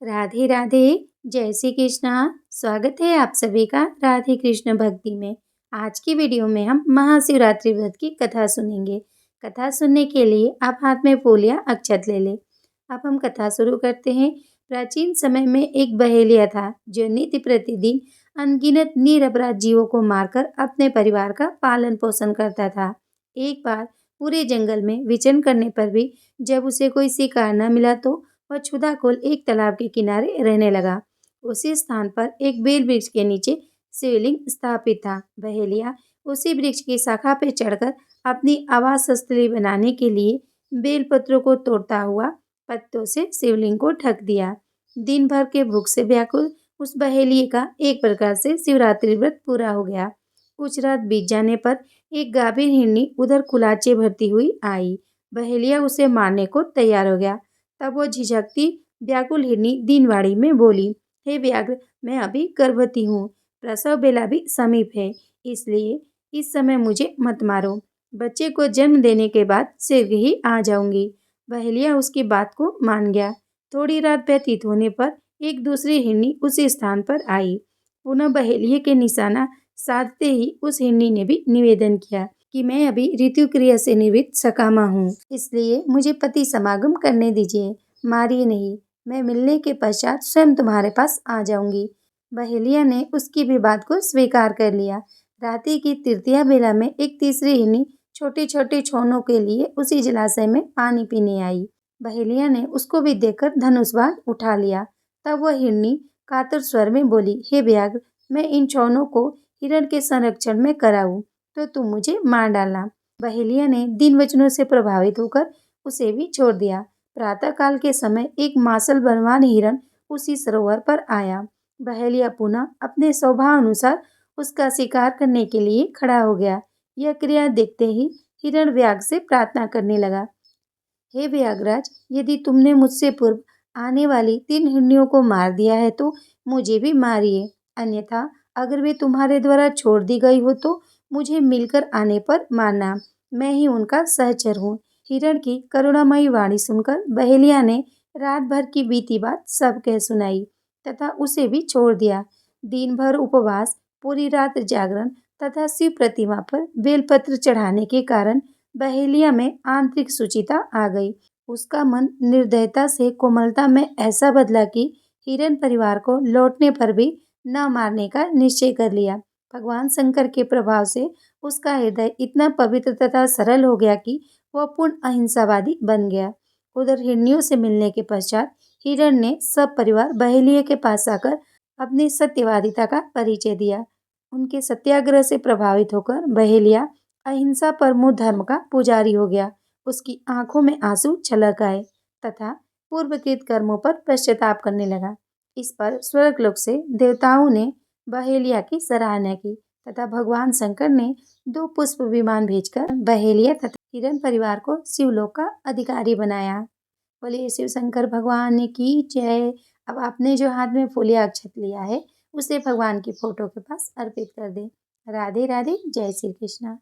राधे राधे। जय श्री कृष्णा। स्वागत है आप सभी का राधे कृष्ण भक्ति में। आज की वीडियो में हम महाशिवरात्रि व्रत की कथा सुनेंगे। कथा सुनने के लिए आप हाथ में फूल या अक्षत ले लें। अब हम कथा शुरू करते हैं। प्राचीन समय में एक बहेलिया था जो नित्य प्रतिदिन अनगिनत निरपराध जीवों को मारकर अपने परिवार का पालन पोषण करता था। एक बार पूरे जंगल में विचरण करने पर भी जब उसे कोई शिकार न मिला तो वह क्षुधाकुल एक तालाब के किनारे रहने लगा। उसी स्थान पर एक बेल वृक्ष के नीचे शिवलिंग स्थापित था। बहेलिया उसी वृक्ष की शाखा पर चढ़कर अपनी आवास स्थली बनाने के लिए बेल पत्रों को तोड़ता हुआ पत्तों से शिवलिंग को ढक दिया। दिन भर के भूख से व्याकुल उस बहेलिये का एक प्रकार से शिवरात्रि व्रत पूरा हो गया। कुछ रात बीत जाने पर एक गाभीन हिरनी उधर कुलाचे भरती हुई आई। बहेलिया उसे मारने को तैयार हो गया। तब वो झिझकती व्याकुल हिरनी दीनवाणी में बोली, हे व्याघ्र, मैं अभी गर्भवती हूँ। प्रसव बेला भी समीप है, इसलिए इस समय मुझे मत मारो। बच्चे को जन्म देने के बाद शीघ्र ही आ जाऊंगी। बहेलिया उसकी बात को मान गया। थोड़ी रात व्यतीत होने पर एक दूसरी हिरनी उसी स्थान पर आई। पुनः बहेलिये के निशाना साधते ही उस हिरनी ने भी निवेदन किया कि मैं अभी ऋतु क्रिया से निवृत्त सकामा हूँ, इसलिए मुझे पति समागम करने दीजिए, मारिए नहीं। मैं मिलने के पश्चात स्वयं तुम्हारे पास आ जाऊंगी। बहेलिया ने उसकी भी बात को स्वीकार कर लिया। रात्रि की तृतीया बेला में एक तीसरी हिरनी छोटे छोटे छोनों के लिए उसी जलाशय में पानी पीने आई। बहेलिया ने उसको भी देखकर धनुष बाण उठा लिया। तब वह हिरनी कातर स्वर में बोली, हे व्याघ्र, मैं इन छोनों को हिरण के संरक्षण में कराऊं तो तुम मुझे मार डालना। बहेलिया ने दीन वचनों से प्रभावित होकर उसे भी छोड़ दिया। प्रातः काल के समय एक मासल बलवान हिरण उसी सरोवर पर आया। बहेलिया पुनः अपने स्वभाव अनुसार उसका शिकार करने के लिए खड़ा हो गया। यह क्रिया देखते ही हिरण व्याघ्र से प्रार्थना करने लगा, हे व्याघ्रराज, यदि तुमने मुझसे पूर्व आने वाली 3 हिरनियों को मार दिया है तो मुझे भी मारिए, अन्यथा अगर वे तुम्हारे द्वारा छोड़ दी गई हो तो मुझे मिलकर आने पर मारना। मैं ही उनका सहचर हूँ। हिरण की करुणामयी वाणी सुनकर बहेलिया ने रात भर की बीती बात सब कह सुनाई तथा उसे भी छोड़ दिया। दिन भर उपवास, पूरी रात जागरण तथा शिव प्रतिमा पर बेलपत्र चढ़ाने के कारण बहेलिया में आंतरिक शुचिता आ गई। उसका मन निर्दयता से कोमलता में ऐसा बदला कि हिरण परिवार को लौटने पर भी न मारने का निश्चय कर लिया। भगवान शंकर के प्रभाव से उसका हृदय इतना पवित्र तथा सरल हो गया कि वह पूर्ण अहिंसावादी बन गया। उधर हिरनियों से मिलने के पश्चात हिरण ने सब परिवार बहेलिये के पास आकर अपनी सत्यवादिता का परिचय दिया। उनके सत्याग्रह से प्रभावित होकर बहेलिया अहिंसा परमो धर्म का पुजारी हो गया। उसकी आंखों में आंसू छलक आए तथा पूर्वकृत कर्मों पर पश्चाताप करने लगा। इस पर स्वर्गलोक से देवताओं ने बहेलिया की सराहना की तथा भगवान शंकर ने 2 पुष्प विमान भेजकर बहेलिया तथा हिरण परिवार को शिवलोक का अधिकारी बनाया। बोलिए शिव शंकर भगवान की जय। अब आपने जो हाथ में फूल या अक्षत लिया है उसे भगवान की फोटो के पास अर्पित कर दे। राधे राधे। जय श्री कृष्णा।